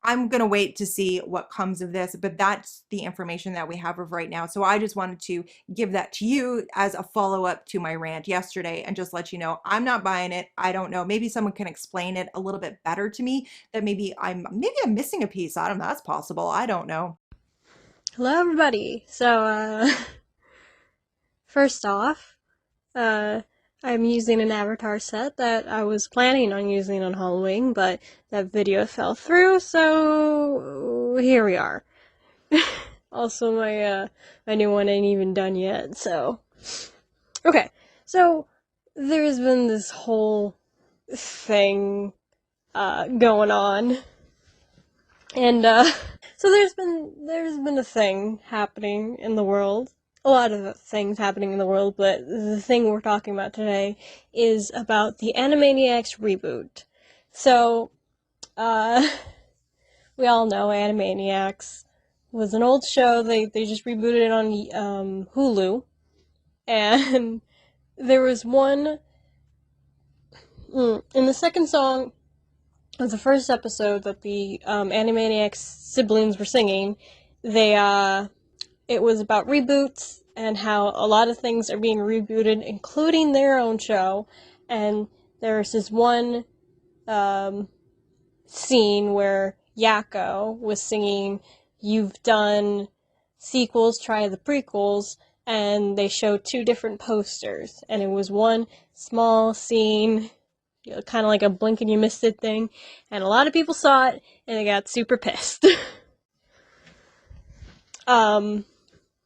I'm going to wait to see what comes of this, but that's the information that we have of right now. So I just wanted to give that to you as a follow-up to my rant yesterday and just let you know I'm not buying it. I don't know. Maybe someone can explain it a little bit better to me, that maybe I'm missing a piece. I don't know. That's possible. I don't know. Hello, everybody. First off, uh, I'm using an avatar set that I was planning on using on Halloween, but that video fell through, so here we are. Also, my new one ain't even done yet, so. Okay, so there's been this whole thing, going on, and, so there's been a thing happening in the world. A lot of things happening in the world, but the thing we're talking about today is about the Animaniacs reboot. So, uh, we all know Animaniacs was an old show. They just rebooted it on Hulu, and there was one in the second song of the first episode that the Animaniacs siblings were singing. They It was about reboots and how a lot of things are being rebooted, including their own show. And there's this one scene where Yakko was singing, "You've done sequels, try the prequels," and they showed two different posters. And it was one small scene, kind of like a blink and you missed it thing. And a lot of people saw it and they got super pissed. um,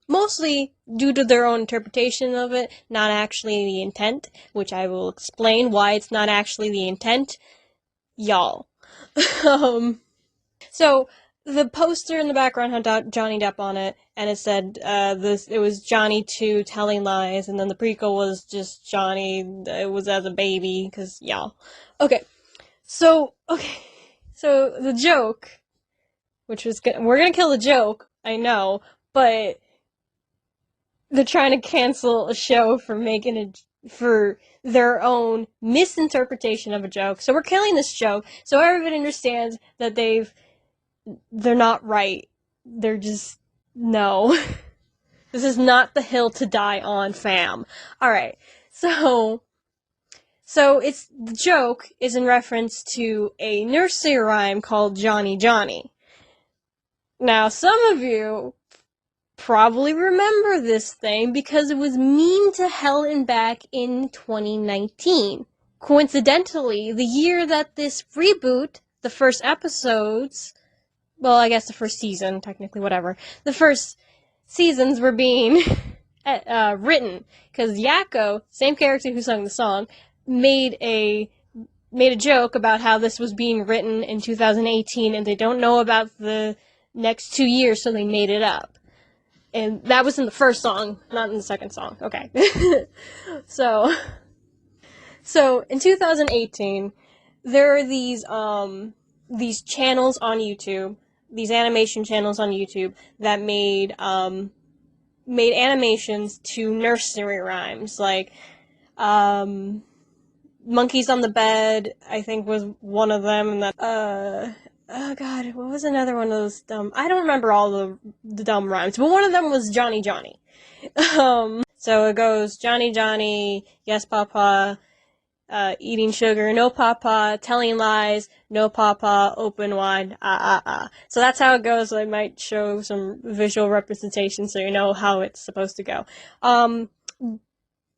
Mostly due to their own interpretation of it, not actually the intent, which I will explain why it's not actually the intent. Y'all. um, so, the poster in the background had Johnny Depp on it, and it said, it was Johnny 2 telling lies, and then the prequel was just Johnny, it was as a baby, because y'all. Okay, so the joke, we're gonna kill the joke, I know, but they're trying to cancel a show for their own misinterpretation of a joke. So we're killing this joke so everybody understands that they're not right. They're just no. This is not the hill to die on, fam. All right. So it's the joke is in reference to a nursery rhyme called Johnny Johnny. Now, some of you probably remember this thing because it was memed to hell and back in 2019. Coincidentally, the year that this reboot, the first episodes, well, I guess the first season, technically, whatever, the first seasons were being written, because Yakko, same character who sung the song, made a joke about how this was being written in 2018 and they don't know about the next 2 years, so they made it up. And that was in the first song, not in the second song. Okay. so, in 2018, there are these channels on YouTube, these animation channels on YouTube that made animations to nursery rhymes, like, Monkeys on the Bed, I think was one of them, and that, oh god, what was another one of those dumb, I don't remember all the dumb rhymes, but one of them was Johnny Johnny. So it goes, Johnny Johnny, yes papa, eating sugar, no papa, telling lies, no papa, open wide, ah ah ah. So that's how it goes. I might show some visual representation so you know how it's supposed to go.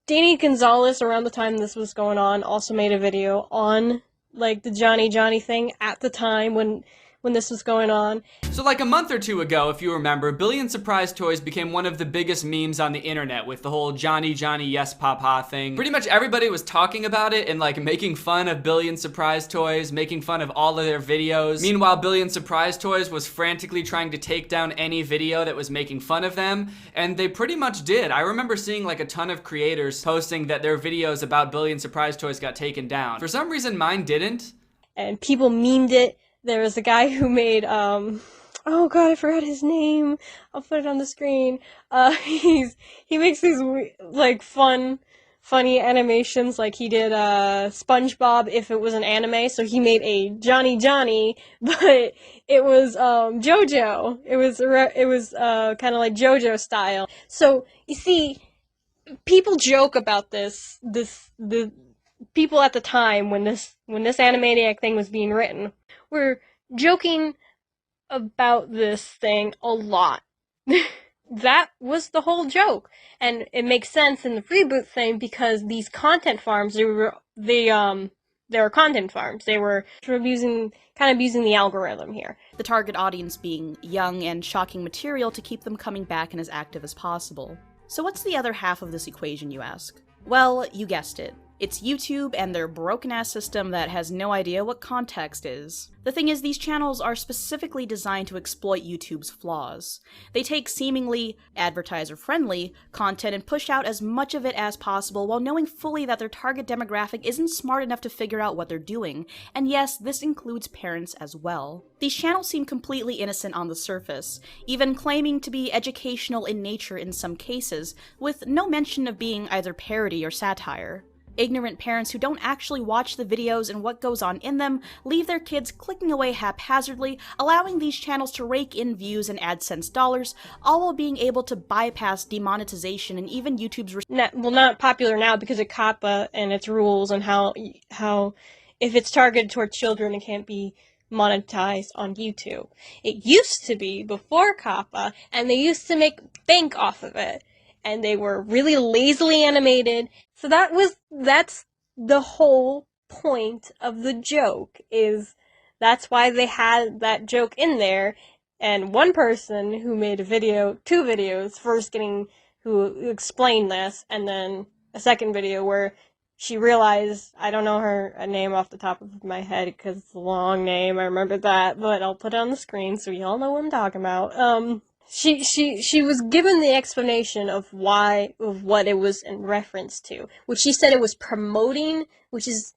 Danny Gonzalez, around the time this was going on, also made a video on, like, the Johnny Johnny thing at the time when this was going on. So like a month or two ago, if you remember, Billion Surprise Toys became one of the biggest memes on the internet with the whole Johnny Johnny Yes Papa thing. Pretty much everybody was talking about it and like making fun of Billion Surprise Toys, making fun of all of their videos. Meanwhile, Billion Surprise Toys was frantically trying to take down any video that was making fun of them, and they pretty much did. I remember seeing like a ton of creators posting that their videos about Billion Surprise Toys got taken down. For some reason, mine didn't. And people memed it. There was a guy who made, oh god, I forgot his name. I'll put it on the screen. He makes these, like, fun funny animations, like he did SpongeBob if it was an anime, so he made a Johnny Johnny, but it was JoJo. It was kind of like JoJo style. So you see, people joke about the people at the time when this Animaniac thing was being written were joking about this thing a lot. That was the whole joke, and it makes sense in the reboot thing because these content farms they were content farms. They were abusing the algorithm here. The target audience being young and shocking material to keep them coming back and as active as possible. So what's the other half of this equation, you ask? Well, you guessed it. It's YouTube and their broken-ass system that has no idea what context is. The thing is, these channels are specifically designed to exploit YouTube's flaws. They take seemingly advertiser-friendly content and push out as much of it as possible while knowing fully that their target demographic isn't smart enough to figure out what they're doing, and yes, this includes parents as well. These channels seem completely innocent on the surface, even claiming to be educational in nature in some cases, with no mention of being either parody or satire. Ignorant parents who don't actually watch the videos and what goes on in them leave their kids clicking away haphazardly, allowing these channels to rake in views and AdSense dollars, all while being able to bypass demonetization and even YouTube's not popular now because of COPPA and its rules and how if it's targeted toward children, it can't be monetized on YouTube. It used to be before COPPA, and they used to make bank off of it, and they were really lazily animated. So that's the whole point of the joke, is that's why they had that joke in there. And one person who made a video, two videos, who explained this, and then a second video where she realized, I don't know her name off the top of my head because it's a long name, I remember that, but I'll put it on the screen so y'all know what I'm talking about. She was given the explanation of what it was in reference to, which she said it was promoting, which is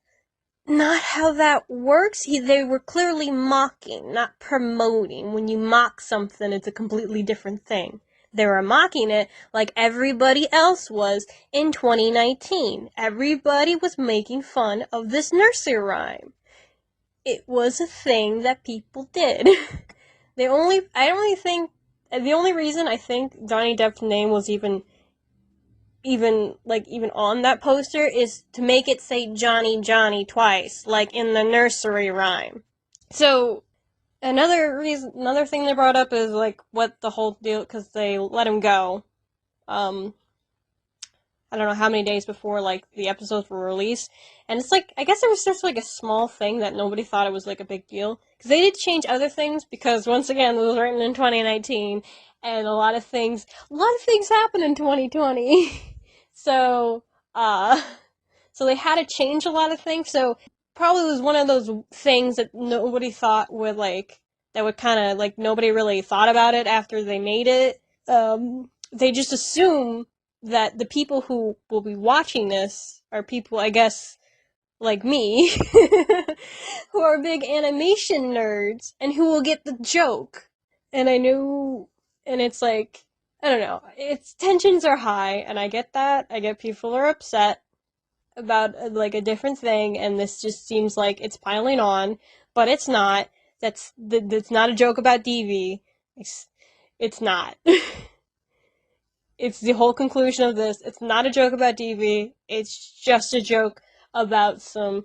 not how that works. They were clearly mocking, not promoting. When you mock something, it's a completely different thing. They were mocking it like everybody else was in 2019. Everybody was making fun of this nursery rhyme. It was a thing that people did. The only reason I think Johnny Depp's name was even on that poster is to make it say Johnny Johnny twice, like in the nursery rhyme. So another thing they brought up is like what the whole deal, because they let him go. I don't know how many days before like the episodes were released, and it's like, I guess it was just like a small thing that nobody thought it was like a big deal, because they did change other things, because once again it was written in 2019, and a lot of things happen in 2020. So so they had to change a lot of things. So probably was one of those things that nobody thought would like, that would kind of like, nobody really thought about it after they made it. They just assume that the people who will be watching this are people, I guess, like me, who are big animation nerds and who will get the joke. And and it's like, I don't know, tensions are high, and I get that. I get people are upset about like a different thing, and this just seems like it's piling on, but it's not. That's not a joke about DV. It's not. It's the whole conclusion of this. It's not a joke about DV. It's just a joke about some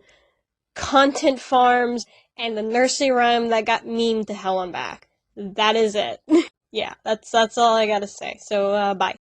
content farms and the nursery rhyme that got memed to hell and back. That is it. Yeah, that's all I gotta say. So, bye.